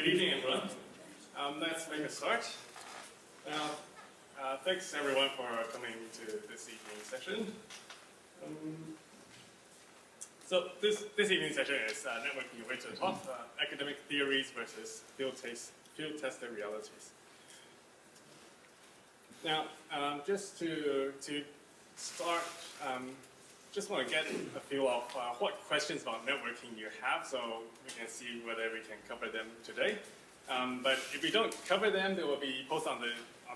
evening, everyone. Let's make a start. Now, thanks everyone for coming to this evening session. So this evening session is networking your way to the top, academic theories versus field-tested realities. Now, just to start, just want to get a feel of what questions about networking you have, so we can see whether we can cover them today. But if we don't cover them, they will be posted on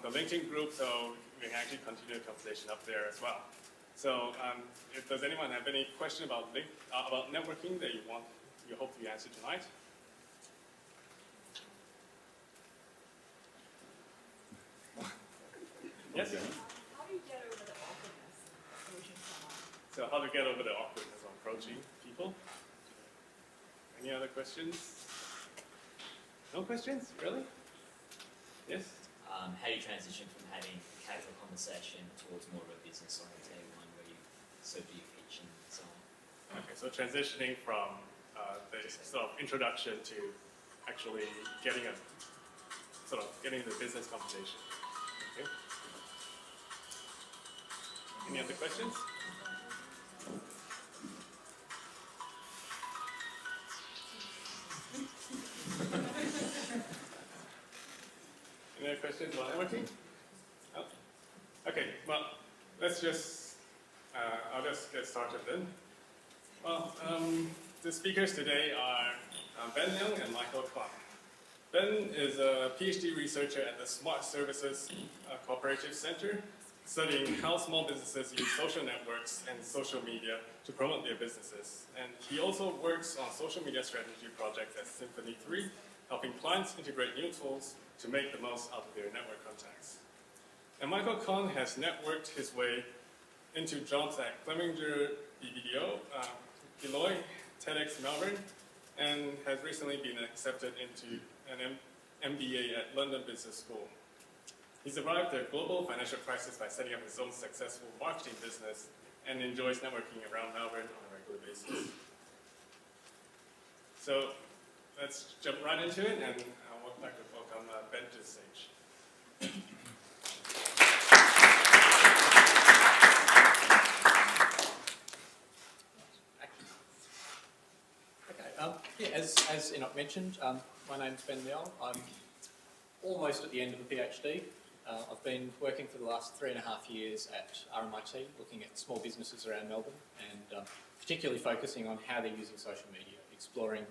the LinkedIn group, so we can actually continue the conversation up there as well. So, does anyone have any question about networking that you hope to answer tonight? Yes? How do you get over the awkwardness of approaching someone? So how to get over the awkwardness of approaching people? Any other questions? No questions? Really? Yes? How do you transition from having a casual conversation towards more of a business-oriented one where you sort of do your pitch and so on? Okay, so transitioning from the sort of introduction to actually getting the business conversation. Okay. Any other questions? Any other questions about networking? Oh. Okay, well, let's just, I'll just get started then. Well, the speakers today are Ben Leong and Michael Conn. Ben is a PhD researcher at the Smart Services Cooperative Center, studying how small businesses use social networks and social media to promote their businesses. And he also works on social media strategy projects at Symphony 3, helping clients integrate new tools to make the most out of their network contacts. And Michael Conn has networked his way into jobs at Clemenger BBDO, Deloitte, TEDx Melbourne, and has recently been accepted into an MBA at London Business School. He survived the global financial crisis by setting up his own successful marketing business and enjoys networking around Melbourne on a regular basis. So let's jump right into it, and I would like to welcome Ben to the stage. Okay, as Enoch mentioned, my name's Ben Leong. I'm almost at the end of the PhD. I've been working for the last 3.5 years at RMIT, looking at small businesses around Melbourne, and particularly focusing on how they're using social media, exploring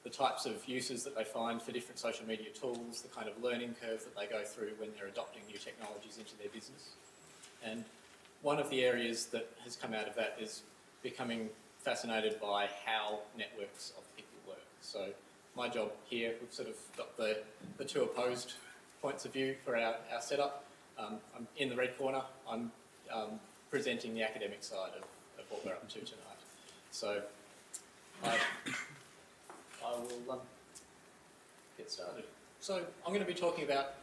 the types of uses that they find for different social media tools, the kind of learning curve that they go through when they're adopting new technologies into their business. And one of the areas that has come out of that is becoming fascinated by how networks of people work. So my job here, we've sort of got the two opposed points of view for our setup. I'm in the red corner. I'm presenting the academic side of what we're up to tonight. So I will get started. So I'm going to be talking about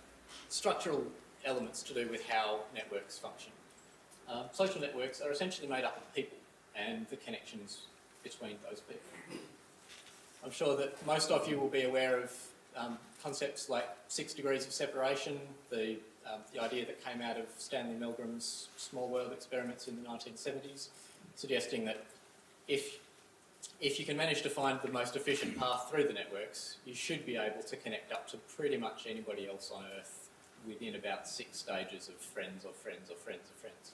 structural elements to do with how networks function. Social networks are essentially made up of people and the connections between those people. I'm sure that most of you will be aware of concepts like 6 degrees of separation, the idea that came out of Stanley Milgram's small world experiments in the 1970s, suggesting that if you can manage to find the most efficient path through the networks, you should be able to connect up to pretty much anybody else on Earth within about 6 stages of friends of friends of friends of friends.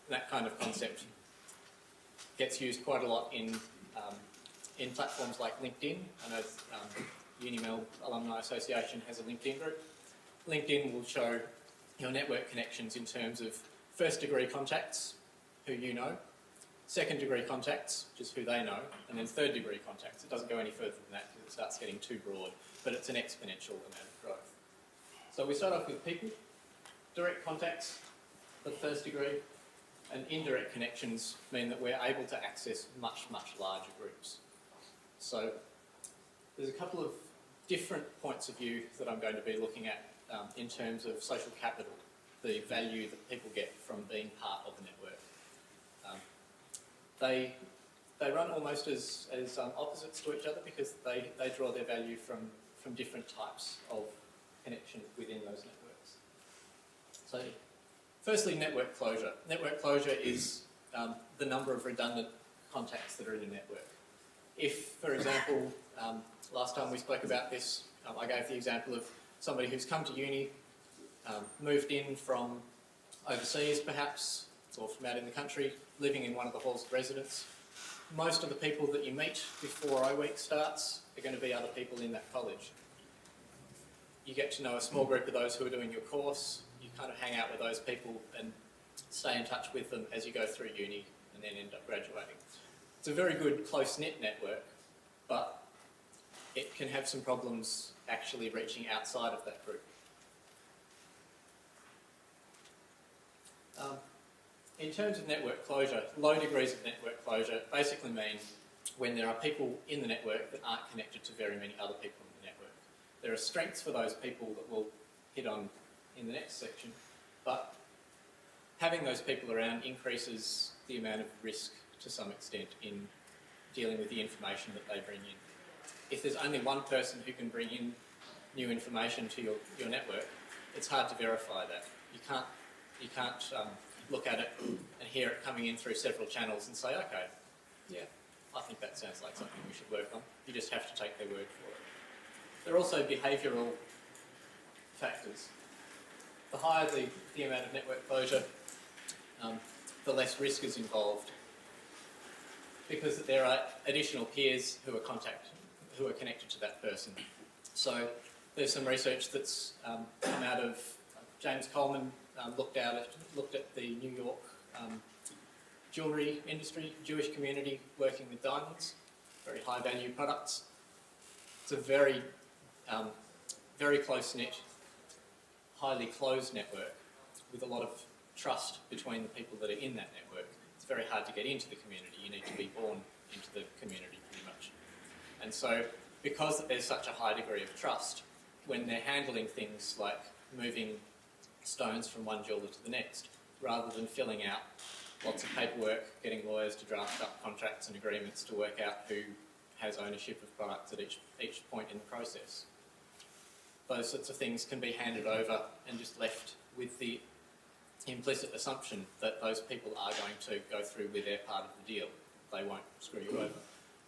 And that kind of concept gets used quite a lot in platforms like LinkedIn. I know UMAA Alumni Association has a LinkedIn group. LinkedIn will show your network connections in terms of first-degree contacts, who you know, second-degree contacts, which is who they know, and then third-degree contacts. It doesn't go any further than that because it starts getting too broad, but it's an exponential amount of growth. So we start off with people, direct contacts for the first degree, and indirect connections mean that we're able to access much, much larger groups. So there's a couple of different points of view that I'm going to be looking at in terms of social capital, the value that people get from being part of the network. They run almost as opposites to each other because they draw their value from from different types of connection within those networks. So, firstly, network closure. Network closure is the number of redundant contacts that are in a network. If, for example, last time we spoke about this, I gave the example of somebody who's come to uni, moved in from overseas perhaps, or from out in the country, living in one of the halls of residence. Most of the people that you meet before O Week starts are going to be other people in that college. You get to know a small group of those who are doing your course, you kind of hang out with those people and stay in touch with them as you go through uni and then end up graduating. It's a very good close-knit network, but it can have some problems actually reaching outside of that group. In terms of network closure, low degrees of network closure basically mean when there are people in the network that aren't connected to very many other people in the network. There are strengths for those people that we'll hit on in the next section, but having those people around increases the amount of risk to some extent in dealing with the information that they bring in. If there's only one person who can bring in new information to your network, it's hard to verify that. You can't look at it and hear it coming in through several channels and say, okay, yeah, I think that sounds like something we should work on. You just have to take their word for it. There are also behavioural factors. The higher the amount of network closure, the less risk is involved, because there are additional peers who are connected to that person. So there's some research that's come out of James Coleman, looked at the New York jewellery industry, Jewish community working with diamonds, very high value products. It's a very, very close-knit, highly closed network with a lot of trust between the people that are in that network. It's very hard to get into the community. You need to be born into the community pretty much. And so because there's such a high degree of trust, when they're handling things like moving stones from one jeweller to the next, rather than filling out lots of paperwork, getting lawyers to draft up contracts and agreements to work out who has ownership of products at each point in the process. Those sorts of things can be handed over and just left with the implicit assumption that those people are going to go through with their part of the deal. They won't screw you over.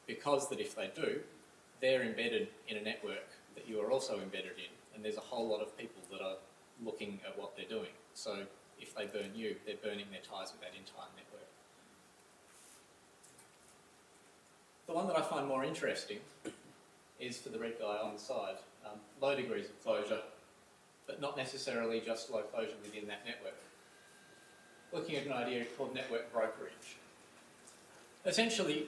Because that if they do, they're embedded in a network that you are also embedded in, and there's a whole lot of people that are looking at what they're doing. So if they burn you, they're burning their ties with that entire network. The one that I find more interesting is for the red guy on the side. Low degrees of closure, but not necessarily just low closure within that network. Looking at an idea called network brokerage. Essentially,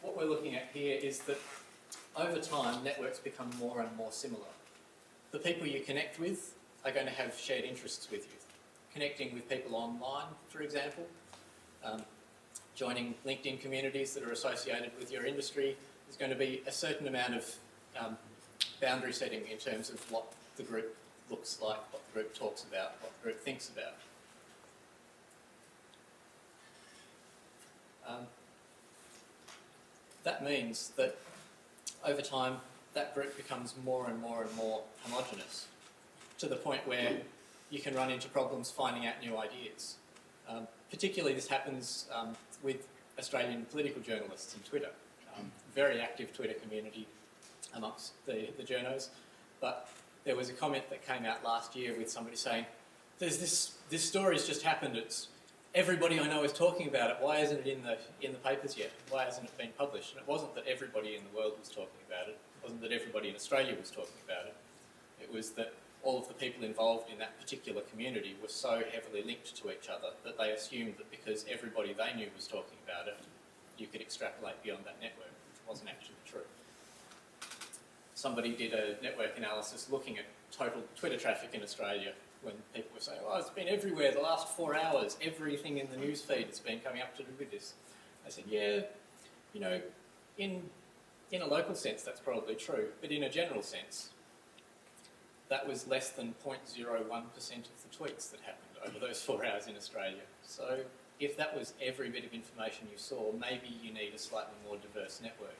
what we're looking at here is that over time, networks become more and more similar. The people you connect with are going to have shared interests with you. Connecting with people online, for example, joining LinkedIn communities that are associated with your industry, there's going to be a certain amount of boundary setting in terms of what the group looks like, what the group talks about, what the group thinks about. That means that over time, that group becomes more and more and more homogenous, to the point where you can run into problems finding out new ideas. Particularly this happens with Australian political journalists and Twitter. Very active Twitter community amongst the journos, but there was a comment that came out last year with somebody saying, "There's this story's just happened. It's everybody I know is talking about it. Why isn't it in the papers yet? Why hasn't it been published?" And it wasn't that everybody in the world was talking about it. It wasn't that everybody in Australia was talking about it. It was that all of the people involved in that particular community were so heavily linked to each other that they assumed that because everybody they knew was talking about it, you could extrapolate beyond that network, which wasn't actually true. Somebody did a network analysis looking at total Twitter traffic in Australia when people were saying, "Oh, it's been everywhere the last 4 hours. Everything in the news feed has been coming up to do with this." I said, "Yeah, you know, in a local sense that's probably true, but in a general sense, that was less than 0.01% of the tweets that happened over those 4 hours in Australia. So if that was every bit of information you saw, maybe you need a slightly more diverse network."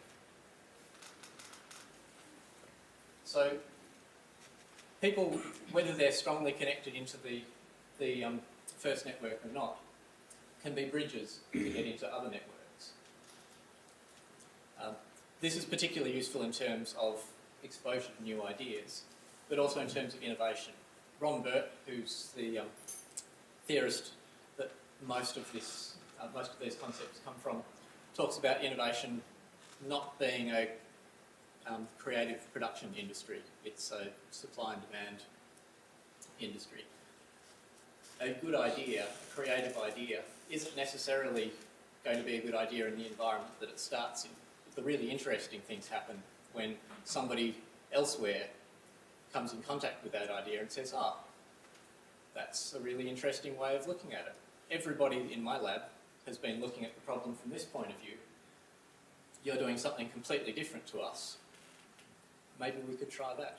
So people, whether they're strongly connected into the first network or not, can be bridges to get into other networks. This is particularly useful in terms of exposure to new ideas, but also in terms of innovation. Ron Burt, who's the theorist that most of these concepts come from, talks about innovation not being a creative production industry. It's a supply and demand industry. A good idea, a creative idea, isn't necessarily going to be a good idea in the environment that it starts in. The really interesting things happen when somebody elsewhere comes in contact with that idea and says, oh, that's a really interesting way of looking at it. Everybody in my lab has been looking at the problem from this point of view. You're doing something completely different to us. Maybe we could try that.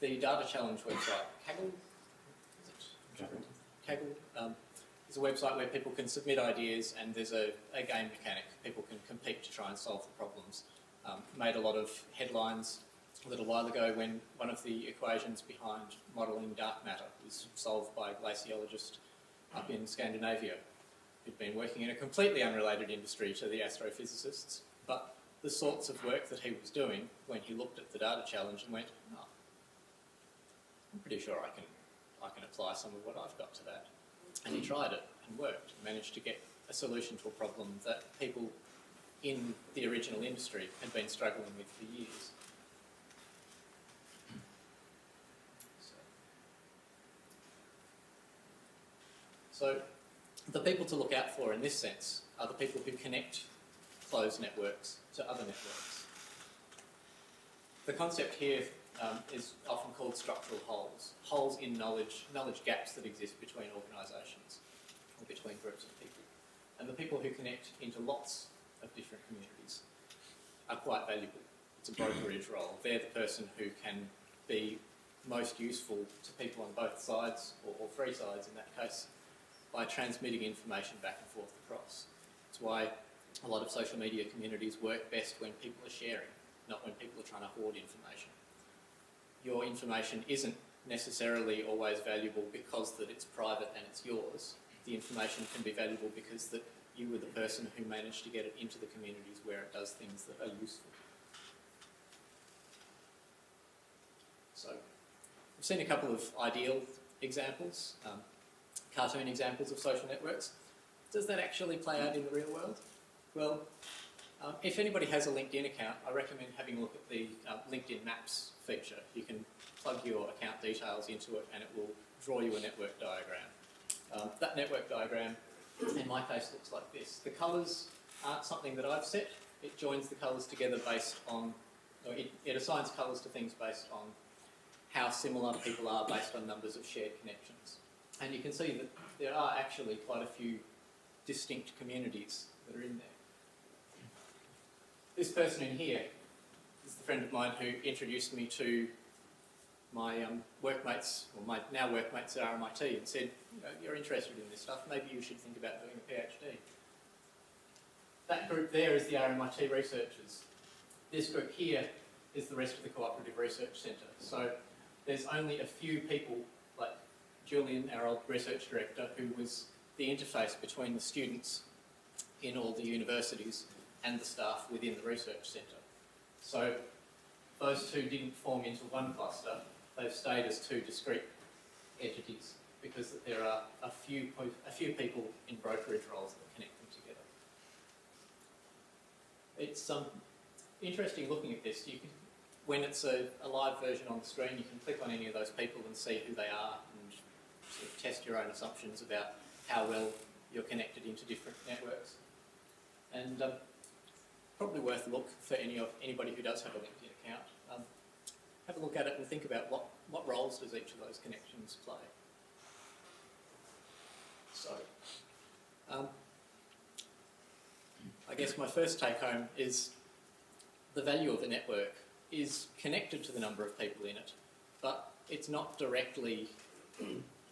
The Data Challenge website, Kaggle, is a website where people can submit ideas, and there's a game mechanic. People can compete to try and solve the problems. Made a lot of headlines a little while ago when one of the equations behind modelling dark matter was solved by a glaciologist up in Scandinavia who'd been working in a completely unrelated industry to the astrophysicists, but the sorts of work that he was doing when he looked at the Data Challenge and went, oh, I'm pretty sure I can apply some of what I've got to that. And he tried it and worked, managed to get a solution to a problem that people in the original industry had been struggling with for years. So the people to look out for in this sense are the people who connect closed networks to other networks. The concept here is often called structural holes in knowledge gaps that exist between organisations or between groups of people. And the people who connect into lots of different communities are quite valuable. It's a brokerage role. They're the person who can be most useful to people on both sides, or three sides in that case, by transmitting information back and forth across. It's why a lot of social media communities work best when people are sharing, not when people are trying to hoard information. Your information isn't necessarily always valuable because that it's private and it's yours. The information can be valuable because that you were the person who managed to get it into the communities where it does things that are useful. So, we've seen a couple of ideal examples, cartoon examples of social networks. Does that actually play out in the real world? Well, if anybody has a LinkedIn account, I recommend having a look at the LinkedIn Maps feature. You can plug your account details into it and it will draw you a network diagram. That network diagram, in my case, looks like this. The colours aren't something that I've set. It joins the colours together based on, or it assigns colours to things based on how similar people are based on numbers of shared connections. And you can see that there are actually quite a few distinct communities that are in there. This person in here is the friend of mine who introduced me to my workmates, or my now workmates at RMIT, and said, you're interested in this stuff, maybe you should think about doing a PhD. That group there is the RMIT researchers. This group here is the rest of the Cooperative Research Centre. So there's only a few people, like Julian, our old research director, who was the interface between the students in all the universities and the staff within the research centre. So those two didn't form into one cluster, they've stayed as two discrete entities because there are a few people in brokerage roles that connect them together. It's interesting looking at this. You can, when it's a live version on the screen, you can click on any of those people and see who they are and sort of test your own assumptions about how well you're connected into different networks. And probably worth a look for anybody who does have a LinkedIn account. Have a look at it and think about what roles does each of those connections play. So, I guess my first take home is the value of a network is connected to the number of people in it, but it's not directly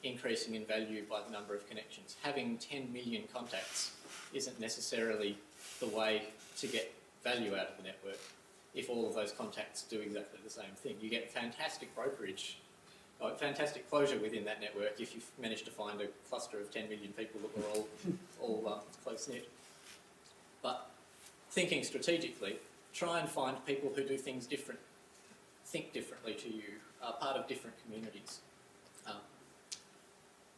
increasing in value by the number of connections. Having 10 million contacts isn't necessarily the way to get value out of the network. if all of those contacts do exactly the same thing. You get fantastic brokerage, fantastic closure within that network if you've managed to find a cluster of 10 million people that were all close-knit. But thinking strategically, try and find people who do things different, think differently to you, are part of different communities.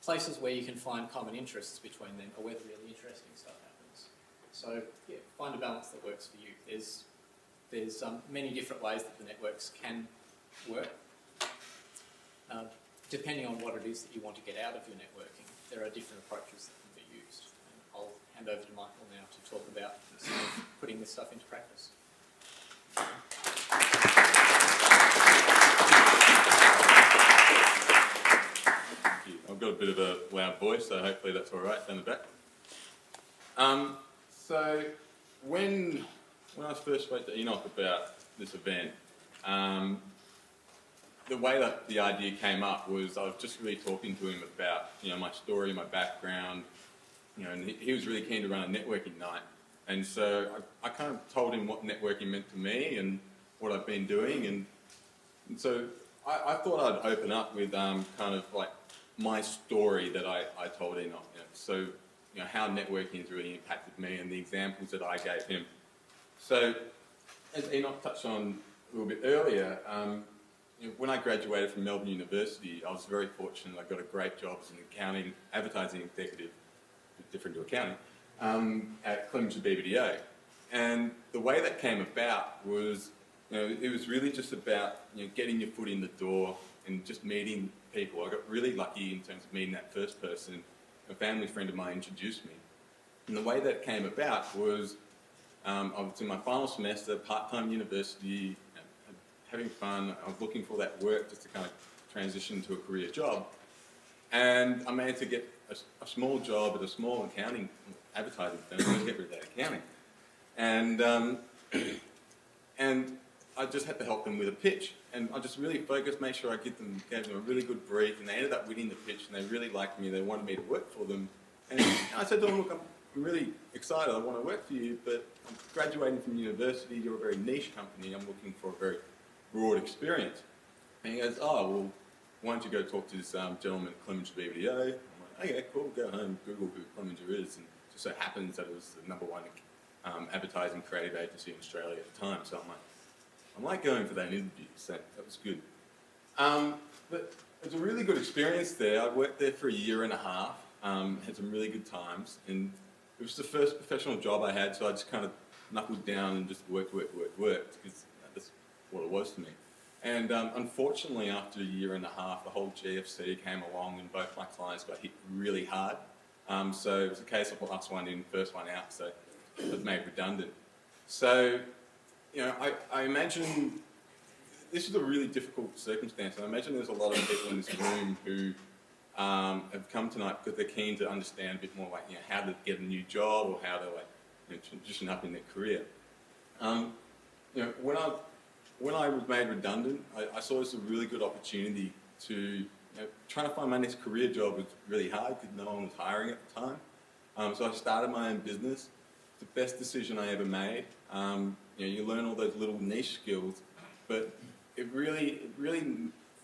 Places where you can find common interests between them are where the really interesting stuff happens. So yeah, find a balance that works for you. There's many different ways that the networks can work. Depending on what it is that you want to get out of your networking, there are different approaches that can be used. And I'll hand over to Michael now to talk about some of putting this stuff into practice. I've got a bit of a loud voice, so hopefully that's all right down the back. So when I first spoke to Enoch about this event, the way that the idea came up was I was just really talking to him about my story, my background, and he was really keen to run a networking night, and so I kind of told him what networking meant to me and what I've been doing, and so I thought I'd open up with kind of like my story that I told Enoch. So how networking has really impacted me and the examples that I gave him. So as Enoch touched on a little bit earlier, when I graduated from Melbourne University, I was very fortunate. I got a great job as an accounting, advertising executive, different to accounting, at Clemens BBDO. And the way that came about was, it was really just about getting your foot in the door and just meeting people. I got really lucky in terms of meeting that first person. A family friend of mine introduced me. And the way that came about was I was in my final semester, part-time university, having fun. I was looking for that work just to kind of transition to a career job. And I managed to get a small job at a small accounting advertising firm, everyday accounting. And I just had to help them with a pitch. And I just really focused, made sure I gave them a really good brief, and they ended up winning the pitch, and they really liked me. They wanted me to work for them. And I said to them, look, I'm really excited. I want to work for you, but I'm graduating from university. You're a very niche company. I'm looking for a very broad experience. And he goes, oh, well, why don't you go talk to this gentleman at Clemens BBDO? I'm like, okay, cool, go home, Google who Clemens is. And it just so happens that it was the #1 advertising creative agency in Australia at the time. So I'm like going for that interview, so that was good. But it was a really good experience there. I worked there for a year and a half, had some really good times, and it was the first professional job I had, so I just kind of knuckled down and just worked, because that's what it was to me. And unfortunately, after a year and a half, the whole GFC came along and both my clients got hit really hard. So it was a case of last one in, first one out, so it was made redundant. So I imagine this is a really difficult circumstance. I imagine there's a lot of people in this room who have come tonight because they're keen to understand a bit more like how to get a new job or how to transition up in their career. When I was made redundant, I saw this as a really good opportunity to trying to find my next career job was really hard because no one was hiring at the time. So I started my own business. The best decision I ever made. You learn all those little niche skills, but it really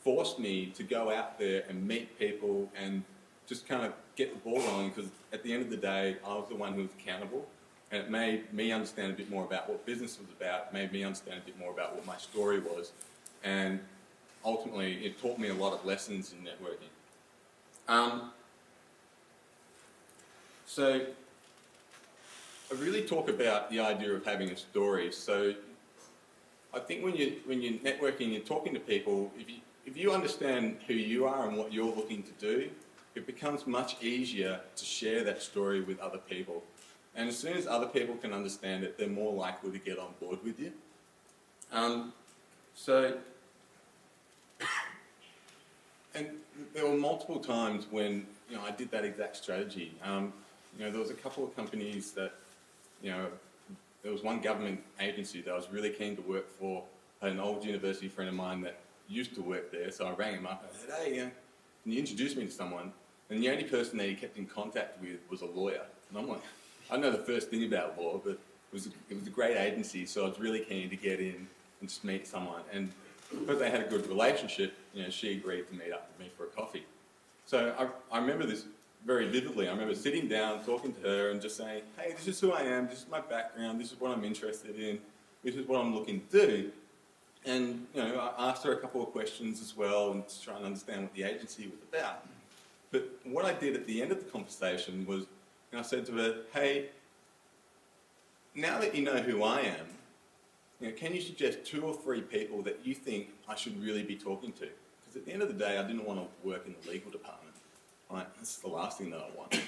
forced me to go out there and meet people and just kind of get the ball rolling, because at the end of the day, I was the one who was accountable, and it made me understand a bit more about what business was about, made me understand a bit more about what my story was, and ultimately it taught me a lot of lessons in networking. So I really talk about the idea of having a story. So I think when you're networking, you're talking to people, if you understand who you are and what you're looking to do, it becomes much easier to share that story with other people. And as soon as other people can understand it, they're more likely to get on board with you. And there were multiple times when I did that exact strategy. There was a couple of companies that, there was one government agency that I was really keen to work for. I had an old university friend of mine that used to work there, so I rang him up and I said, hey, can you introduce me to someone? And the only person that he kept in contact with was a lawyer. And I'm like, I don't know the first thing about law, but it was a great agency, so I was really keen to get in, and just meet someone. And because they had a good relationship, she agreed to meet up with me for a coffee. So I remember this very vividly. I remember sitting down, talking to her and just saying, hey, this is who I am, this is my background, this is what I'm interested in, this is what I'm looking to do. And I asked her a couple of questions as well and to try and understand what the agency was about. But what I did at the end of the conversation was, I said to her, hey, now that you know who I am, can you suggest 2 or 3 people that you think I should really be talking to? Because at the end of the day, I didn't want to work in the legal department. Right? That's the last thing that I want.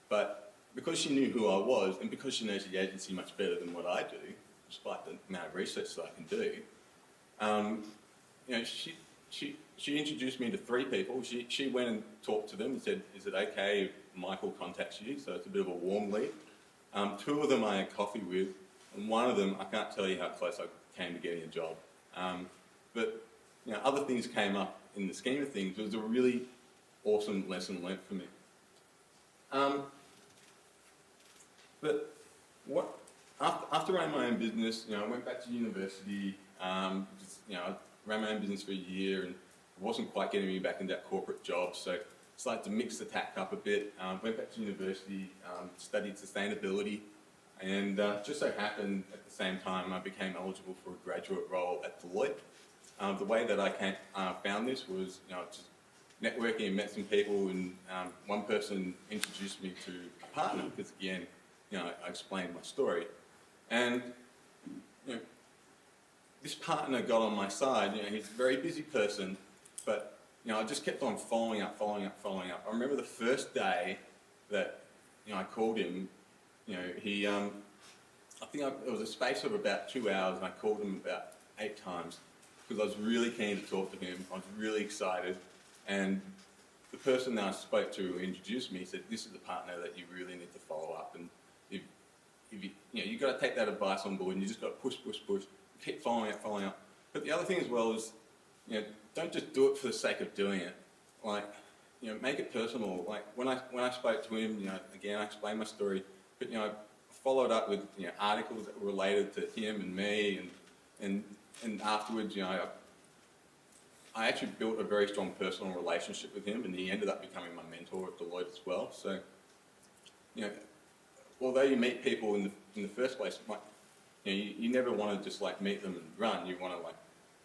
But because she knew who I was, and because she knows the agency much better than what I do, despite the amount of research that I can do, she introduced me to 3 people. She went and talked to them and said, is it okay if Michael contacts you? So it's a bit of a warm lead. 2 of them I had coffee with, and one of them, I can't tell you how close I came to getting a job. But other things came up in the scheme of things. It was a really awesome lesson learnt for me. But after running my own business, I went back to university. I ran my own business for a year, and it wasn't quite getting me back into that corporate job. So I started to mix the tack up a bit. Went back to university, studied sustainability, and just so happened at the same time I became eligible for a graduate role at Deloitte. The way that I found this was, just networking and met some people, and one person introduced me to a partner because, again, I explained my story. And, this partner got on my side. He's a very busy person, but, I just kept on following up. I remember the first day that, I called him, he, I think it was a space of about 2 hours, and I called him about 8 times because I was really keen to talk to him. I was really excited. And the person that I spoke to who introduced me said, this is the partner that you really need to follow up. And if you've got to take that advice on board, and you just got to push, keep following up. But the other thing as well is, don't just do it for the sake of doing it. Like, make it personal. Like when I spoke to him, again, I explained my story, but I followed up with articles that were related to him and me, and afterwards, I actually built a very strong personal relationship with him, and he ended up becoming my mentor at Deloitte as well. So, although you meet people in the first place, you never want to just meet them and run. You want to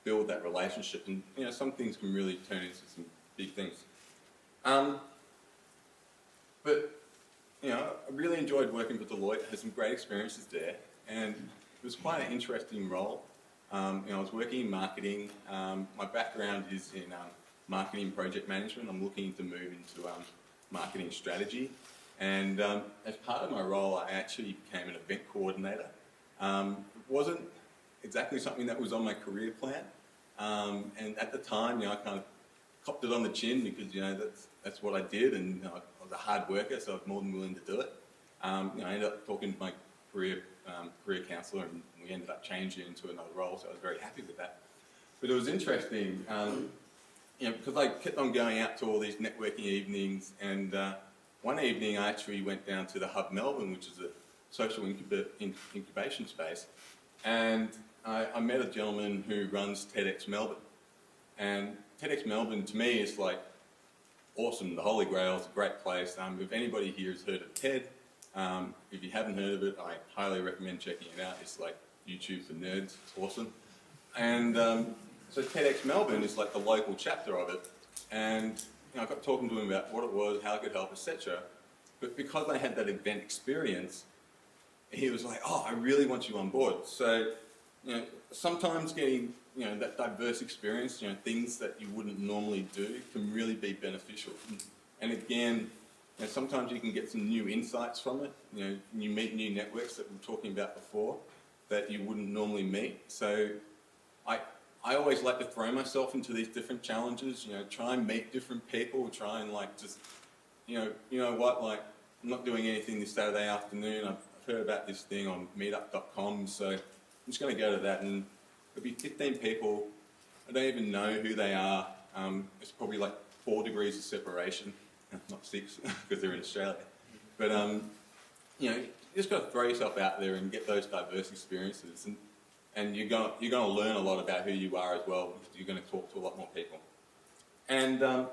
build that relationship, and some things can really turn into some big things. But I really enjoyed working for Deloitte. Had some great experiences there, and it was quite an interesting role. I was working in marketing. My background is in marketing project management. I'm looking to move into marketing strategy. And as part of my role, I actually became an event coordinator. It wasn't exactly something that was on my career plan. And at the time, I kind of copped it on the chin because, that's what I did. And I was a hard worker, so I was more than willing to do it. I ended up talking to my career counsellor, and we ended up changing into another role, so I was very happy with that. But it was interesting, because I kept on going out to all these networking evenings, and one evening I actually went down to the Hub Melbourne, which is a social incubation space, and I met a gentleman who runs TEDx Melbourne. And TEDx Melbourne, to me, is awesome. The Holy Grail. It's a great place. If anybody here has heard of TED, if you haven't heard of it, I highly recommend checking it out. It's like YouTube for nerds. It's awesome. And so TEDx Melbourne is the local chapter of it. And I got talking to him about what it was, how it could help, etc. But because I had that event experience, he was like, oh, I really want you on board. So, sometimes getting, that diverse experience, things that you wouldn't normally do can really be beneficial. And again, sometimes you can get some new insights from it. You meet new networks that we were talking about before that you wouldn't normally meet. So I always like to throw myself into these different challenges, try and meet different people, try and just, I'm not doing anything this Saturday afternoon. I've heard about this thing on meetup.com, so I'm just going to go to that, and there'll be 15 people. I don't even know who they are. It's probably 4 degrees of separation. Not 6, because they're in Australia. But, you just got to throw yourself out there and get those diverse experiences. and you're going to learn a lot about who you are as well, because you're going to talk to a lot more people. And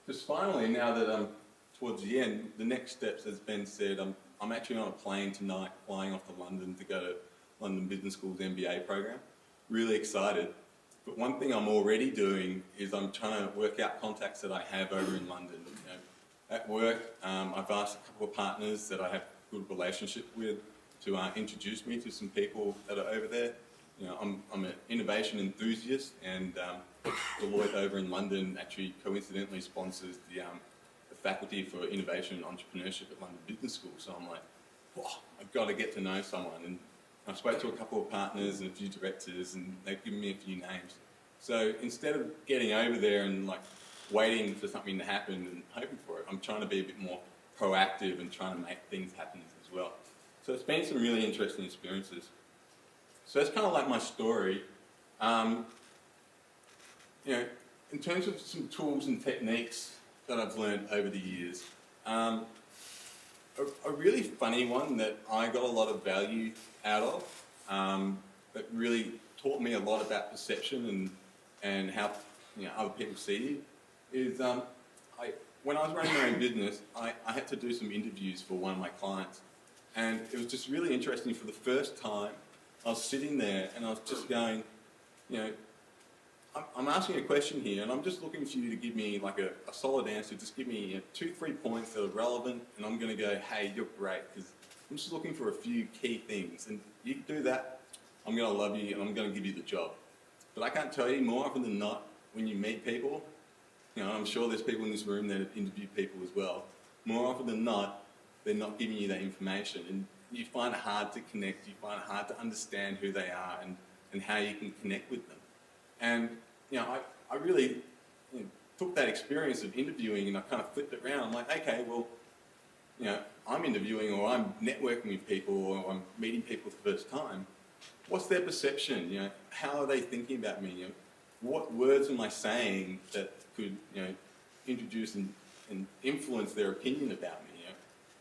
just finally, now that I'm towards the end, the next steps, as Ben said, I'm actually on a plane tonight, flying off to London to go to London Business School's MBA program. Really excited. But one thing I'm already doing is I'm trying to work out contacts that I have over in London. At work, I've asked a couple of partners that I have a good relationship with to introduce me to some people that are over there. I'm an innovation enthusiast, and Deloitte over in London actually coincidentally sponsors the faculty for innovation and entrepreneurship at London Business School. So I'm like, I've got to get to know someone. And I spoke to a couple of partners and a few directors, and they've given me a few names. So instead of getting over there and like waiting for something to happen and hoping for it, I'm trying to be a bit more proactive and trying to make things happen as well. So it's been some really interesting experiences. So that's kind of like my story. In terms of some tools and techniques that I've learned over the years, a really funny one that I got a lot of value out of, that really taught me a lot about perception and how other people see you, is when I was running my own business, I had to do some interviews for one of my clients, and it was just really interesting. For the first time, I was sitting there and I was just going, I'm asking a question here, and I'm just looking for you to give me like a solid answer. Just give me 2-3 points that are relevant, and I'm going to go, hey, you're great, because I'm just looking for a few key things. And you do that, I'm going to love you, and I'm going to give you the job. But I can't tell you, more often than not, when you meet people, I'm sure there's people in this room that have interviewed people as well. More often than not, they're not giving you that information, and you find it hard to connect. You find it hard to understand who they are and how you can connect with them. And I really took that experience of interviewing and I kind of flipped it around. I'm like, okay, well, I'm interviewing or I'm networking with people or I'm meeting people for the first time. What's their perception? How are they thinking about me? What words am I saying that could introduce and influence their opinion about me?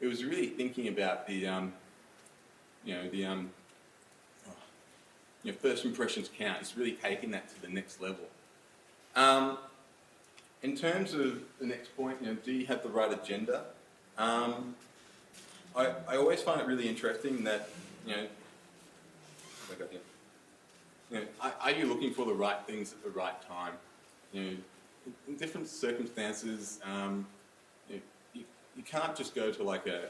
It was really thinking about the first impressions count. It's really taking that to the next level. In terms of the next point, do you have the right agenda? I always find it really interesting that, are you looking for the right things at the right time? In different circumstances, you can't just go to like a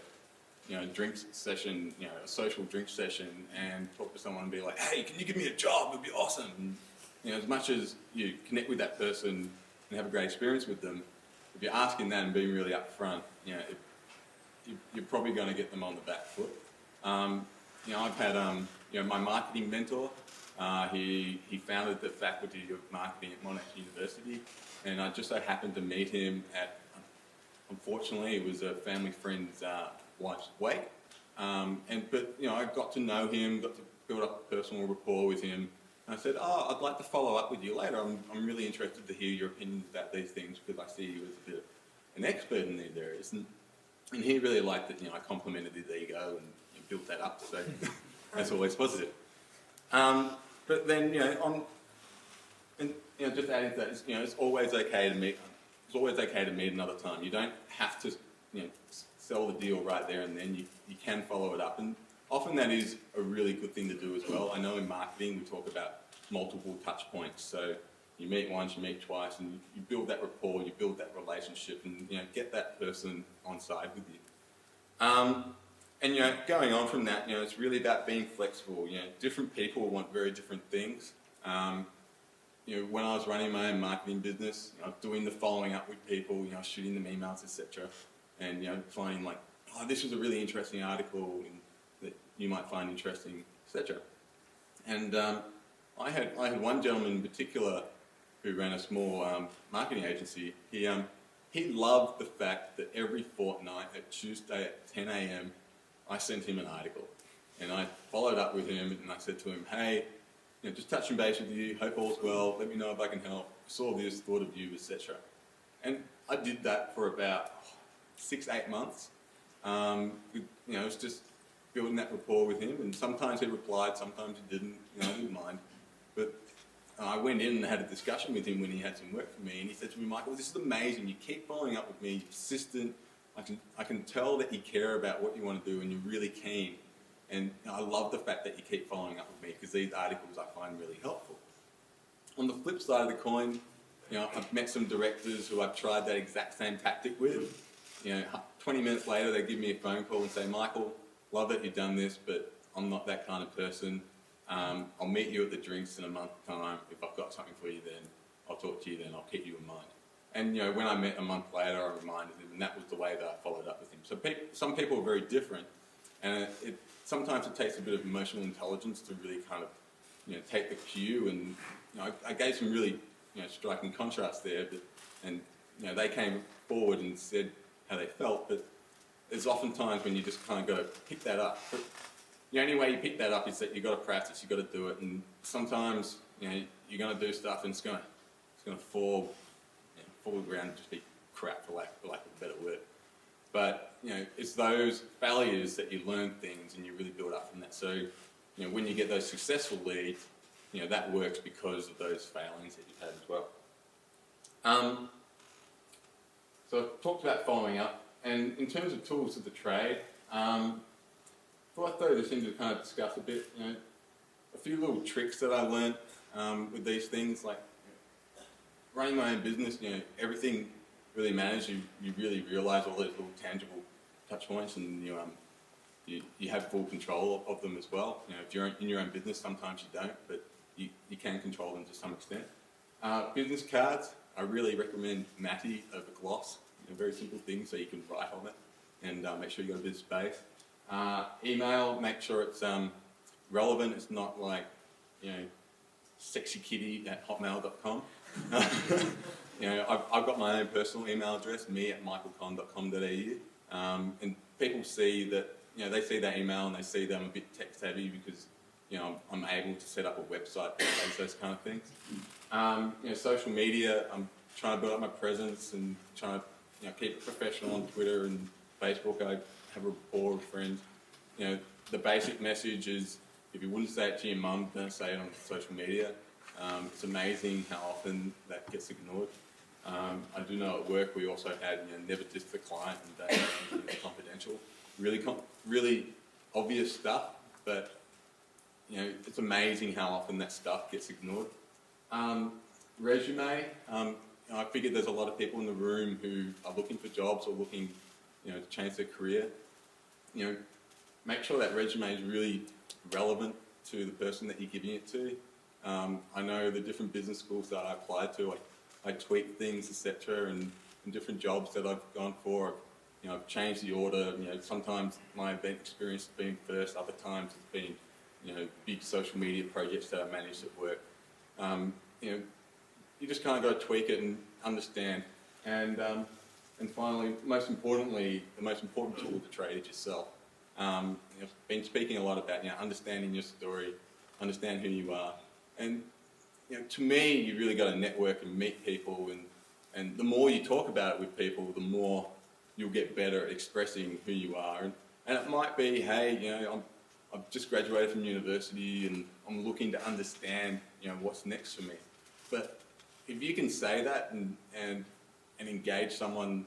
drinks session, a social drinks session, and talk to someone and be like, hey, can you give me a job? It'd be awesome. And, as much as you connect with that person and have a great experience with them, if you're asking that and being really upfront, you're probably going to get them on the back foot. I've had my marketing mentor. He founded the faculty of marketing at Monash University, and I just so happened to meet him at, unfortunately, it was a family friend's wife's wake. But I got to know him, got to build up a personal rapport with him. And I said, I'd like to follow up with you later. I'm really interested to hear your opinions about these things because I see you as a bit of an expert in these areas. And he really liked that, I complimented his ego and built that up. So that's always positive. But then, just adding to that, it's always okay to meet. It's always okay to meet another time. You don't have to, sell the deal right there and then. You can follow it up, and often that is a really good thing to do as well. I know in marketing we talk about multiple touch points. So you meet once, you meet twice, and you build that rapport, you build that relationship, and get that person on side with you. And going on from that, it's really about being flexible. Different people want very different things. When I was running my own marketing business, doing the following up with people, shooting them emails, etc., and finding like, this was a really interesting article that you might find interesting, etc. And I had one gentleman in particular who ran a small marketing agency. He loved the fact that every fortnight at Tuesday at 10 a.m. I sent him an article, and I followed up with him, and I said to him, hey, just touching base with you, hope all's well, let me know if I can help, saw this, thought of you, etc. And I did that for about 6-8 months. It was just building that rapport with him. And sometimes he replied, sometimes he didn't. You know, I didn't mind. But I went in and had a discussion with him when he had some work for me, and he said to me, "Michael, this is amazing. You keep following up with me. You're persistent. I can tell that you care about what you want to do, and you're really keen. And I love the fact that you keep following up with me because these articles I find really helpful." On the flip side of the coin, you know, I've met some directors who I've tried that exact same tactic with. You know, 20 minutes later, they give me a phone call and say, "Michael, love that you've done this, but I'm not that kind of person. I'll meet you at the drinks in a month's time. If I've got something for you then, I'll talk to you then, I'll keep you in mind." And you know, when I met a month later, I reminded him, and that was the way that I followed up with him. So some people are very different, and sometimes it takes a bit of emotional intelligence to really kind of, you know, take the cue. And you know, I gave some really, you know, striking contrasts there, and you know, they came forward and said how they felt, but there's often times when you just kind of got to pick that up. But the only way you pick that up is that you've got to practice, you've got to do it, and sometimes, you know, you're going to do stuff and it's going to fall to the ground and just be crap, for lack of a better word. But, you know, it's those failures that you learn things and you really build up from that. So, you know, when you get those successful leads, you know, that works because of those failings that you've had as well. So I've talked about following up, and in terms of tools of the trade, I thought I'd throw this in to kind of discuss a bit, you know, a few little tricks that I learned with these things, like running my own business. You know, everything really matters. You really realise all those little tangible touch points, and you have full control of them as well. You know, if you're in your own business, sometimes you don't, but you can control them to some extent. Business cards, I really recommend Matty over gloss. You know, very simple thing, so you can write on it and make sure you've got a bit of space. Email, make sure it's relevant. It's not like, you know, sexykitty@hotmail.com. You know, I've got my own personal email address, me@michaelconn.com.au, and people see that, you know, they see that email and they see that I'm a bit tech savvy because, you know, I'm able to set up a website that does those kind of things. You know, social media, I'm trying to build up my presence and trying to, you know, keep it professional on Twitter and Facebook. I have a rapport with friends. You know, the basic message is, if you wouldn't say it to your mum, don't say it on social media. It's amazing how often that gets ignored. I do know at work we also had, you know, never diss the client and don't have anything confidential. Really obvious stuff, but you know, it's amazing how often that stuff gets ignored. Resume. I figured there's a lot of people in the room who are looking for jobs or looking, you know, to change their career. You know, make sure that resume is really relevant to the person that you're giving it to. I know the different business schools that I applied to, I tweak things, etc., and different jobs that I've gone for, you know, I've changed the order. You know, sometimes my event experience has been first, other times it's been, you know, big social media projects that I managed at work. You know, you just kind of got to tweak it and understand. And finally, most importantly, the most important tool of the trade is yourself. You know, I've been speaking a lot about, you know, understanding your story, understand who you are, and you know, to me, you really got to network and meet people, and the more you talk about it with people, the more you'll get better at expressing who you are. And it might be, hey, you know, I've just graduated from university and I'm looking to understand, you know, what's next for me. But if you can say that and engage someone,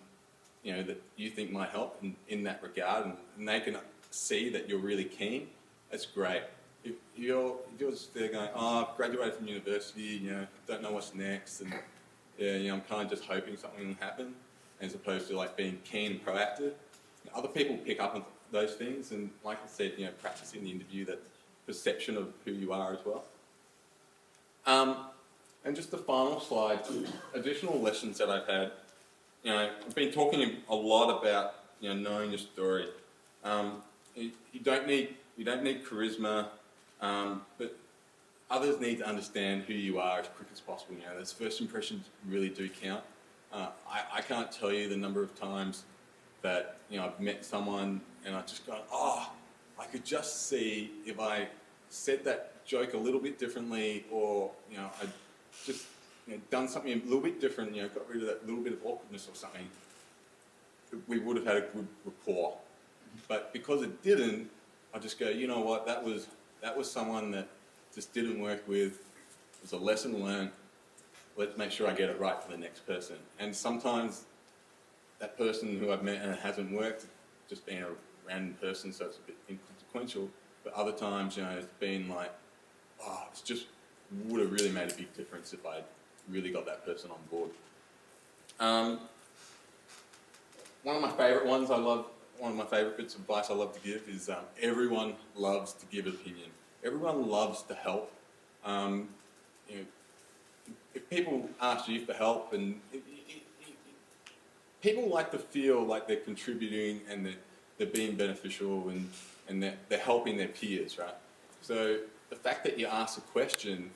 you know, that you think might help in that regard, and they can see that you're really keen, that's great. If you're just there going, oh, I've graduated from university, you know, don't know what's next, and yeah, you know, I'm kind of just hoping something will happen, as opposed to like being keen and proactive. Other people pick up on those things, and like I said, you know, practice in the interview, that perception of who you are as well. And just the final slide, additional lessons that I've had. You know, I've been talking a lot about, you know, knowing your story. You don't need charisma, but others need to understand who you are as quick as possible. You know, those first impressions really do count. I can't tell you the number of times that, you know, I've met someone and I've just gone, oh, I could just see if I said that joke a little bit differently, or, you know, I just, you know, done something a little bit different, you know, got rid of that little bit of awkwardness or something, we would have had a good rapport. But because it didn't, I just go, you know what, that was someone that just didn't work with. It was a lesson learned. Let's make sure I get it right for the next person. And sometimes that person who I've met and it hasn't worked, just being a random person, so it's a bit inconsequential. But other times, you know, it's been like, oh, it's just would have really made a big difference if I'd really got that person on board. One of my favourite ones one of my favourite bits of advice I love to give is everyone loves to give opinion. Everyone loves to help. You know, if people ask you for help, and people like to feel like they're contributing and that they're being beneficial and they're helping their peers, right? So the fact that you ask a question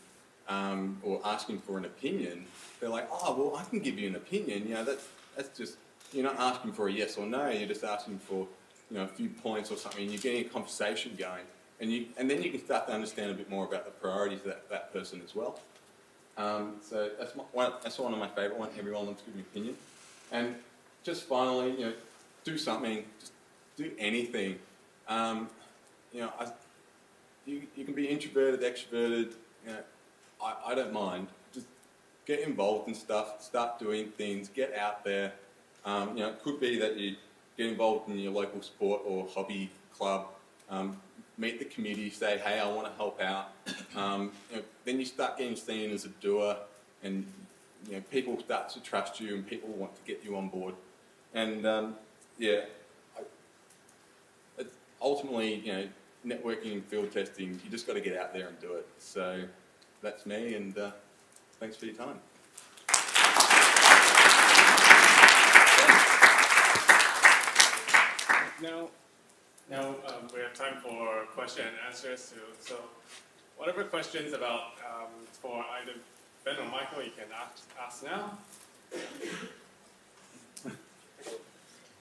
or asking for an opinion, they're like, oh, well, I can give you an opinion. You know, that's just, you're not asking for a yes or no. You're just asking for, you know, a few points or something. And you're getting a conversation going, and then you can start to understand a bit more about the priorities of that person as well. So that's one of my favourite ones. Everyone wants to give me an opinion. And just finally, you know, do something. Just do anything. You know, you can be introverted, extroverted. You know, I don't mind. Just get involved in stuff. Start doing things. Get out there. You know, it could be that you get involved in your local sport or hobby club. Meet the committee. Say, hey, I want to help out. You know, then you start getting seen as a doer, and you know, people start to trust you, and people want to get you on board. And yeah, ultimately, you know, networking and field testing, you just got to get out there and do it. So that's me, and thanks for your time. Now we have time for question and answers too. So whatever questions about for either Ben or Michael, you can ask now.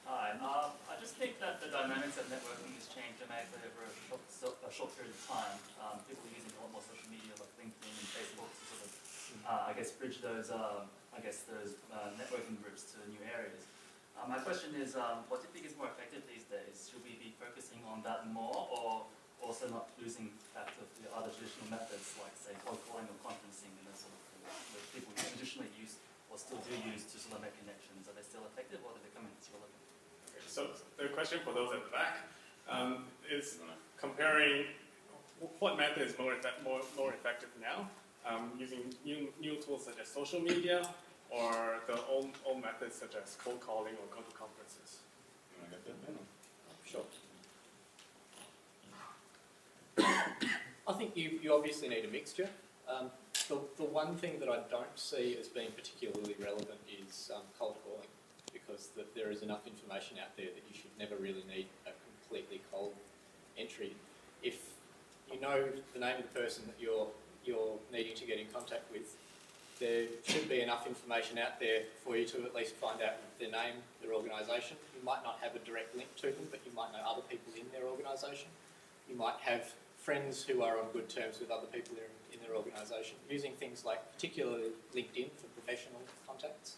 Hi, I just think that the dynamics of networking has changed dramatically over a short period of time. People are using a lot more social media like LinkedIn and Facebook to sort of, I guess, bridge those, networking groups to new areas. My question is, what do you think is more effective these days? Should we be focusing on that more, or also not losing track of the other traditional methods, like, say, cold calling or conferencing, and those sort of things that people traditionally use or still do use to sort of make connections? Are they still effective, or are they becoming irrelevant? So the question for those at the back is comparing what method is more effective now, using new tools such as social media, or the old methods such as cold calling or go to conferences. You want to get that, Ben? Sure. I think you obviously need a mixture. The one thing that I don't see as being particularly relevant is cold calling, because there is enough information out there that you should never really need a completely cold entry. If you know the name of the person that you're needing to get in contact with, there should be enough information out there for you to at least find out their name, their organisation. You might not have a direct link to them, but you might know other people in their organisation. You might have friends who are on good terms with other people in their organisation, using things like particularly LinkedIn for professional contacts.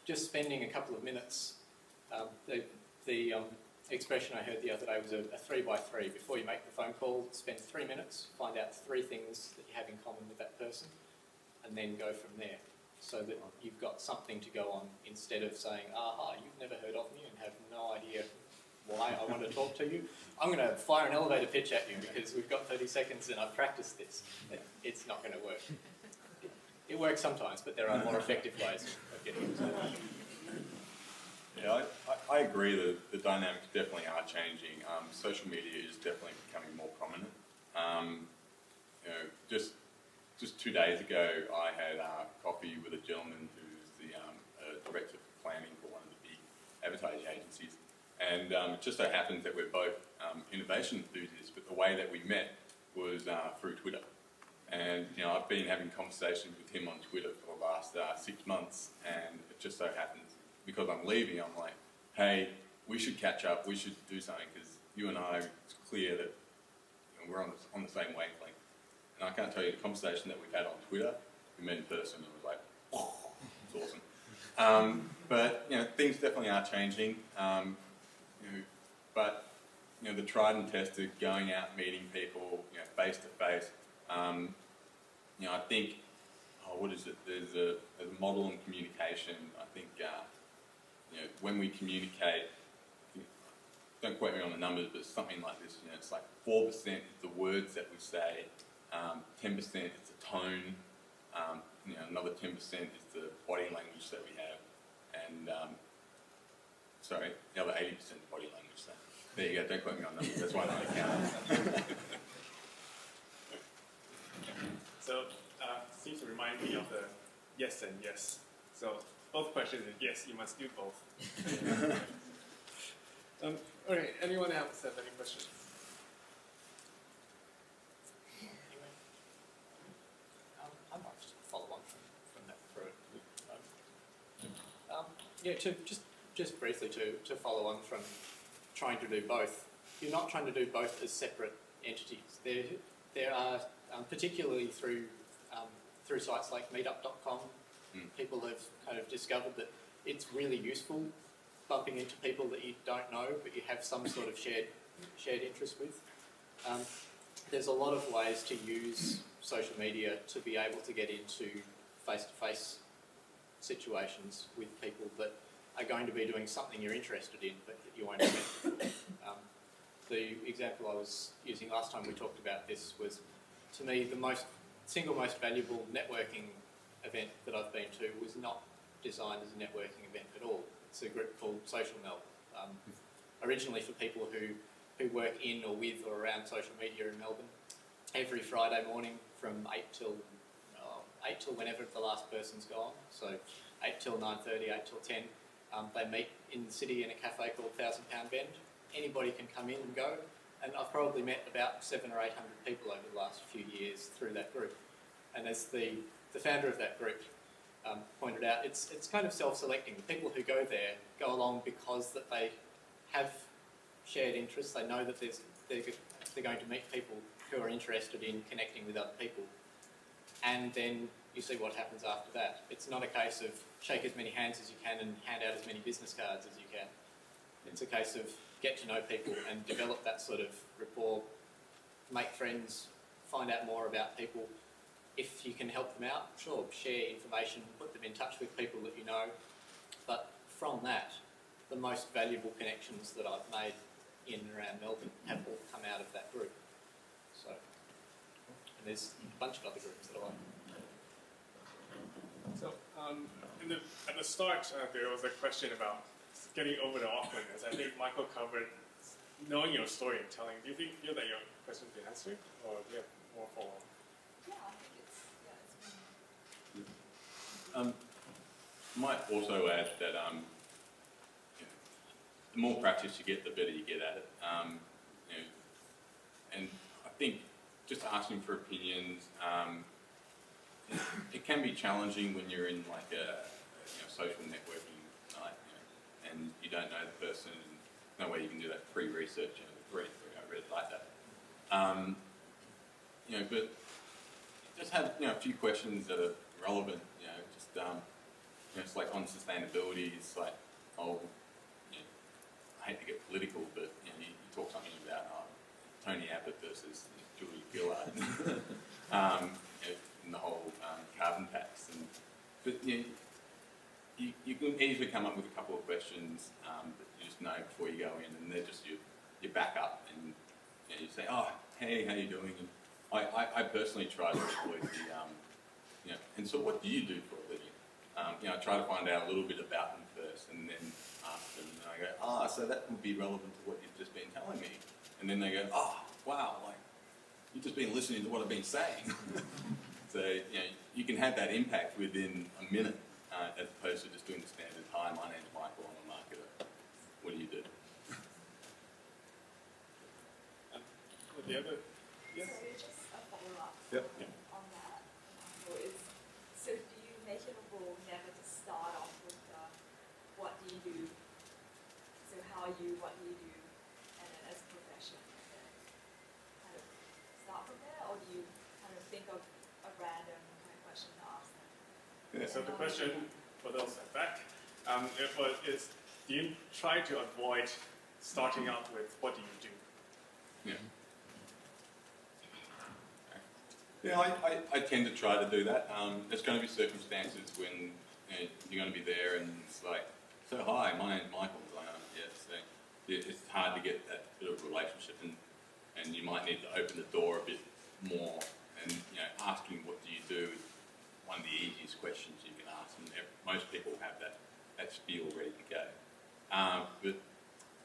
Just spending a couple of minutes, the expression I heard the other day was a 3x3. Before you make the phone call, spend 3 minutes, find out 3 things that you have in common with that person, and then go from there, so that you've got something to go on, instead of saying, aha, you've never heard of me and have no idea why I want to talk to you. I'm going to fire an elevator pitch at you because we've got 30 seconds and I've practiced this. It's not going to work. It works sometimes, but there are more effective ways of getting into it. Yeah, I agree that the dynamics definitely are changing. Social media is definitely becoming more prominent. You know, just 2 days ago, I had coffee with a gentleman who's the director for planning for one of the big advertising agencies. And it just so happens that we're both innovation enthusiasts, but the way that we met was through Twitter. And you know, I've been having conversations with him on Twitter for the last 6 months, and it just so happens, because I'm leaving, I'm like, hey, we should catch up, we should do something, because you and I, it's clear that you know, we're on the same wavelength. And I can't tell you the conversation that we've had on Twitter, we met in person, and it was like, oh, it's awesome. But you know, things definitely are changing. You know, but the tried and tested, going out, meeting people, face to face. I think, what is it? There's a model in communication. I think, when we communicate, don't quote me on the numbers, but something like this. It's like 4% is the words that we say, 10% is the tone, another 10% is the body language that we have, and the other 80% body language. So there you go. Don't quote me on numbers. That's why I don't count. So, seems to remind me of the yes and yes. So, both questions is yes, you must do both. Okay, anyone else have any questions? I might just follow on from that through. Just briefly to follow on from trying to do both. You're not trying to do both as separate entities. There are particularly through sites like meetup.com, people have kind of discovered that it's really useful bumping into people that you don't know but you have some sort of shared interest with. There's a lot of ways to use social media to be able to get into face-to-face situations with people that are going to be doing something you're interested in but that you won't have met before. The example I was using last time we talked about this was, to me, the single most valuable networking event that I've been to was not designed as a networking event at all. It's a group called Social Mel, originally for people who work in or with or around social media in Melbourne. Every Friday morning from 8 till whenever the last person's gone, so 8 till 9:30, 8 till 10, they meet in the city in a cafe called £1,000 Bend. Anybody can come in and go, and I've probably met about 700 or 800 people over the last few years through that group. And as the founder of that group pointed out, it's kind of self-selecting. The people who go there go along because that they have shared interests. They know that they're going to meet people who are interested in connecting with other people, and then you see what happens after that. It's not a case of shake as many hands as you can and hand out as many business cards as you can. It's a case of get to know people and develop that sort of rapport, make friends, find out more about people. If you can help them out, sure, share information, put them in touch with people that you know. But from that, the most valuable connections that I've made in and around Melbourne have all come out of that group. So, and there's a bunch of other groups that I like. So, at the start, there was a question about getting over the awkwardness. I think Michael covered knowing your story and telling. Do you feel that your question has been answered, or do you have more follow-up? Yeah, I think it's Might also add that the more practice you get, the better you get at it. And I think just asking for opinions, it can be challenging when you're in like a social networking night, and you don't know the person, and no way you can do that pre-research. I really like that. But just have a few questions that are relevant. It's like on sustainability. It's like, I hate to get political, but you talk something about Tony Abbott versus Julie Gillard, and the whole carbon tax. But you can easily come up with a couple of questions that you just know before you go in, and they're just your backup. And you say, "Oh, hey, how you doing?" And I personally try to avoid the and so what do you do for a living? I try to find out a little bit about them first, and then ask them, and I go, so that would be relevant to what you've just been telling me. And then they go, wow, like, you've just been listening to what I've been saying. So, you can have that impact within a minute, as opposed to just doing the standard, hi, my name's Michael, I'm a marketer. What do you do? With the other, yes? So just a follow-up Yep. on that. So do you make it a rule never to start off with what do you do? So how are you, what do you do? And then as a profession, and then kind of start from there? Or do you kind of think of a random kind of question to ask them? Yeah, so the question, for those at back, is do you try to avoid starting out with what do you do? Yeah. Yeah, I tend to try to do that. There's going to be circumstances when you're going to be there and it's like, so hi, my name's Michael. So it's hard to get that bit of relationship, and you might need to open the door a bit more. And asking what do you do is one of the easiest questions you can ask, and most people have that spiel ready to go. But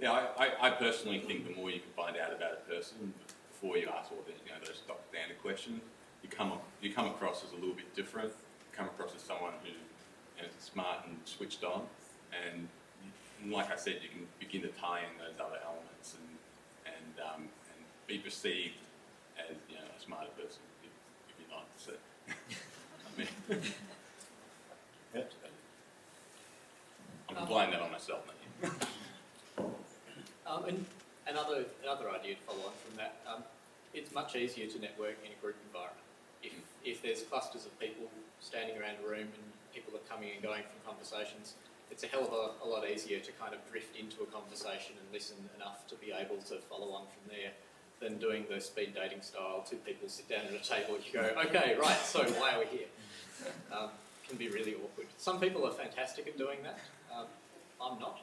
yeah, I personally think the more you can find out about a person before you ask all the those stock standard questions, you come across as a little bit different. You come across as someone who is smart and switched on, and like I said, you can begin to tie in those other elements and be perceived as a smarter person if you're not. So, I mean, I'm blind that on myself, not you. And another idea to follow on from that, it's much easier to network in a group environment. If there's clusters of people standing around a room and people are coming and going from conversations, it's a hell of a lot easier to kind of drift into a conversation and listen enough to be able to follow on from there than doing the speed dating style. Two people sit down at a table, you go, okay, right, so why are we here? Can be really awkward. Some people are fantastic at doing that. I'm not.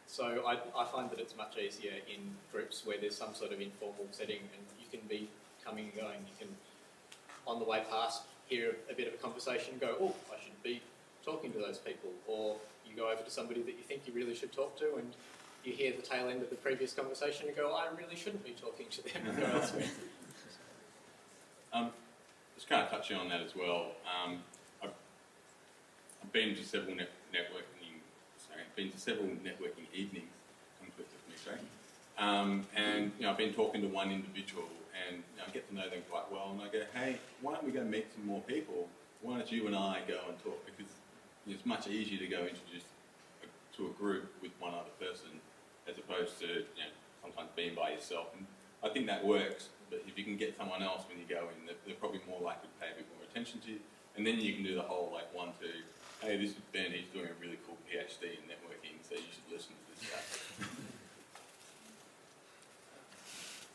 So I find that it's much easier in groups where there's some sort of informal setting and you can be coming and going. You can, on the way past, hear a bit of a conversation and go, oh, I should be talking to those people. Or you go over to somebody that you think you really should talk to and you hear the tail end of the previous conversation and go, I really shouldn't be talking to them and go elsewhere. Just kind of touching on that as well. I've been to several networking evenings. Conflict with me, sorry. And I've been talking to one individual, and I get to know them quite well. And I go, hey, why don't we go meet some more people? Why don't you and I go and talk? Because it's much easier to go introduce to a group with one other person as opposed to sometimes being by yourself. And I think that works. But if you can get someone else when you go in, they're probably more likely to pay a bit more attention to you. And then you can do the whole hey, this is Ben, he's doing a really cool PhD in networking, so you should listen to this guy.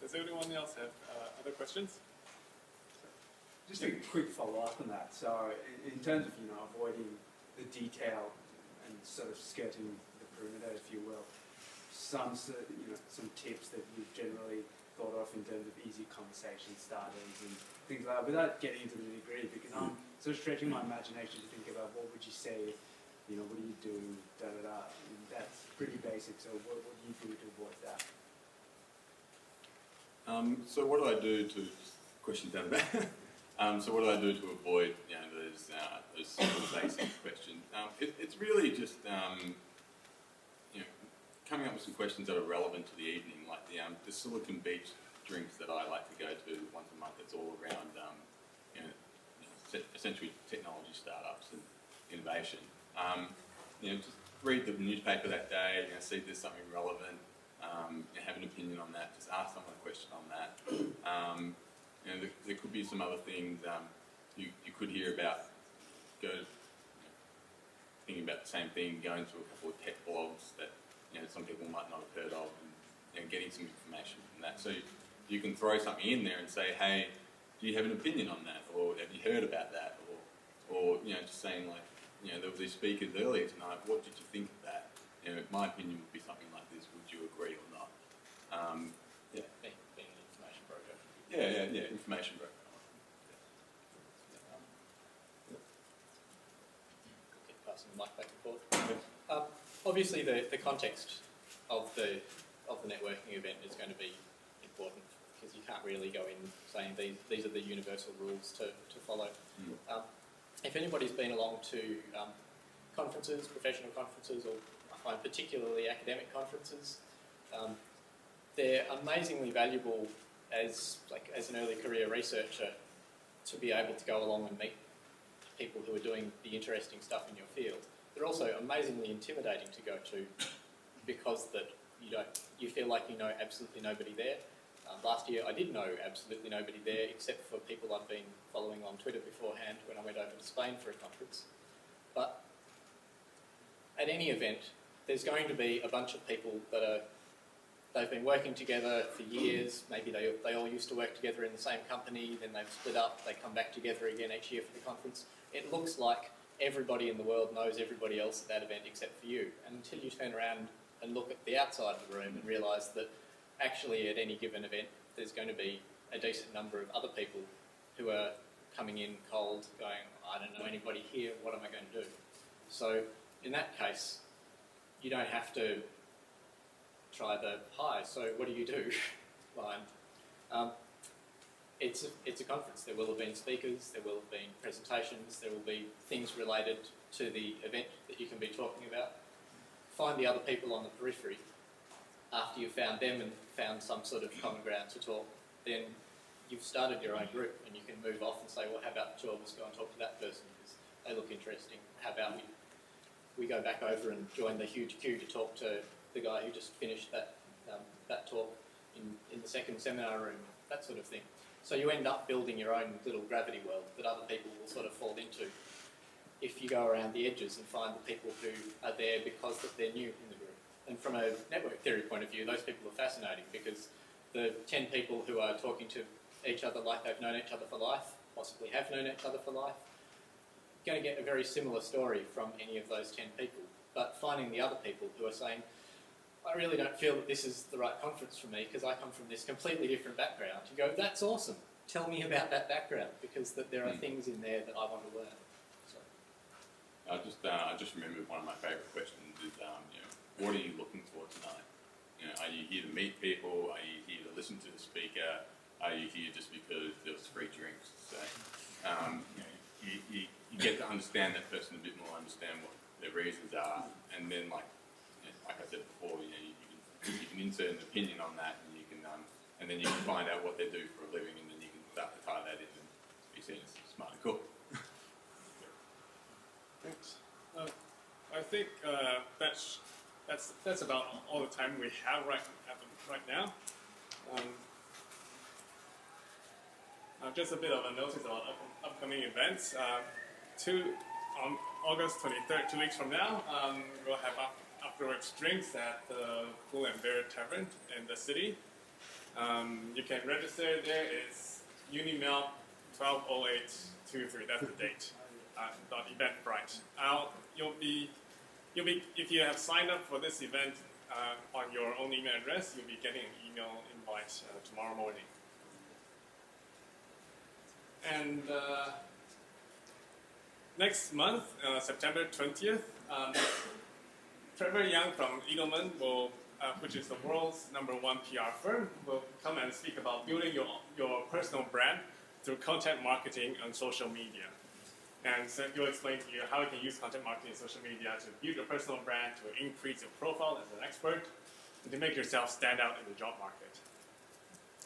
Does anyone else have other questions? Just a quick follow-up on that. So in terms of, avoiding the detail and sort of skirting the perimeter, if you will, some tips that you've generally thought of in terms of easy conversation starters and things like that, without getting into the nitty-gritty, because I'm sort of stretching my imagination to think about what would you say, what do you do, da-da-da. And that's pretty basic, so what do you do to avoid that? So what do I do to, questions down the back. So what do I do to avoid those simple basic questions? It's really just coming up with some questions that are relevant to the evening, like the Silicon Beach drinks that I like to go to once a month. It's all around essentially technology startups and innovation. Just read the newspaper that day, see if there's something relevant, have an opinion on that, just ask someone a question on that. There could be some other things you could hear about, thinking about the same thing, going to a couple of tech blogs that some people might not have heard of, and getting some information from that. So you can throw something in there and say, hey, do you have an opinion on that, or have you heard about that, or just saying there was these speakers earlier tonight. What did you think of that? My opinion would be something like this. Would you agree or not? Being an information broker. Yeah, information broker. Keep passing the mic back and forth. Obviously, the context of the networking event is going to be important, because you can't really go in saying these are the universal rules to follow. If anybody's been along to conferences, professional conferences, or I find particularly academic conferences, they're amazingly valuable as an early career researcher to be able to go along and meet people who are doing the interesting stuff in your field. They're also amazingly intimidating to go to, because that you feel like you know absolutely nobody there. Last year I did know absolutely nobody there except for people I'd been following on Twitter beforehand when I went over to Spain for a conference. But at any event, there's going to be a bunch of people that are they've been working together for years. Maybe they all used to work together in the same company, then they've split up, they come back together again each year for the conference. It looks like everybody in the world knows everybody else at that event except for you. And until you turn around and look at the outside of the room and realise that actually at any given event there's going to be a decent number of other people who are coming in cold, going, I don't know anybody here, what am I going to do? So in that case, you don't have to try the hi, so what do you do line. It's a conference. There will have been speakers, there will have been presentations, there will be things related to the event that you can be talking about. Find the other people on the periphery. After you've found them and found some sort of common ground to talk, then you've started your own group and you can move off and say, well, how about the two of us go and talk to that person because they look interesting. How about we go back over and join the huge queue to talk to the guy who just finished that talk in the second seminar room, that sort of thing. So you end up building your own little gravity world that other people will sort of fall into if you go around the edges and find the people who are there because they're new in the group. And from a network theory point of view, those people are fascinating because the 10 people who are talking to each other like they've known each other for life, possibly have known each other for life, you're going to get a very similar story from any of those 10 people. But finding the other people who are saying, I really don't feel that this is the right conference for me because I come from this completely different background. You go, that's awesome. Tell me about that background because there are things in there that I want to learn. So. I just remembered one of my favourite questions is, what are you looking for tonight? Are you here to meet people? Are you here to listen to the speaker? Are you here just because there was free drinks? So, you get to understand that person a bit more, understand what their reasons are, and then like I said before, you can insert an opinion on that, and then you can find out what they do for a living, and then you can start to tie that in and be seen as smart and cool. Thanks. I think that's about all the time we have right now. Just a bit of a notice about upcoming events. On August 23rd, 2 weeks from now, we'll have afterwards drinks at the Bull and Bear Tavern in the city. You can register there. It's Unimel 120823. That's the date. .eventbrite. If you have signed up for this event on your own email address, you'll be getting an email invite tomorrow morning. And next month, September 20th, Trevor Young from Edelman, which is the world's #1 PR firm, will come and speak about building your personal brand through content marketing on social media. And so he'll explain to you how you can use content marketing and social media to build your personal brand, to increase your profile as an expert, and to make yourself stand out in the job market.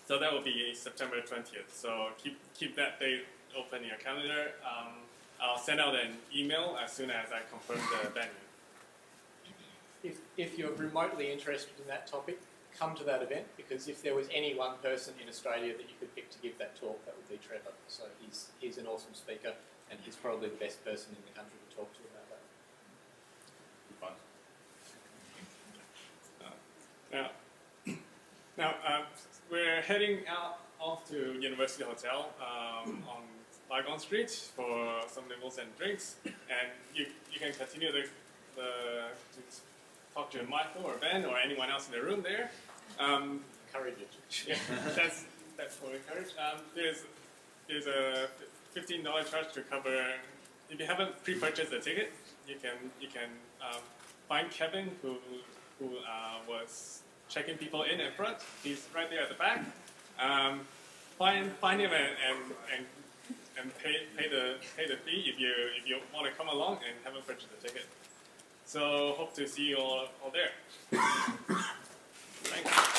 So that will be September 20th. So keep that date open in your calendar. I'll send out an email as soon as I confirm the venue. If you're remotely interested in that topic, come to that event because if there was any one person in Australia that you could pick to give that talk, that would be Trevor. So he's an awesome speaker and he's probably the best person in the country to talk to about that. Now we're heading off to University Hotel on Leong Street for some nibbles and drinks, and you can continue to talk to Michael or Ben or anyone else in the room there. Encourage it. Yeah, that's what we encourage. There's a $15 charge to cover. If you haven't pre-purchased the ticket, you can find Kevin who was checking people in front. He's right there at the back. Find him and pay the fee if you want to come along and haven't purchased the ticket. So hope to see you all there. Thanks.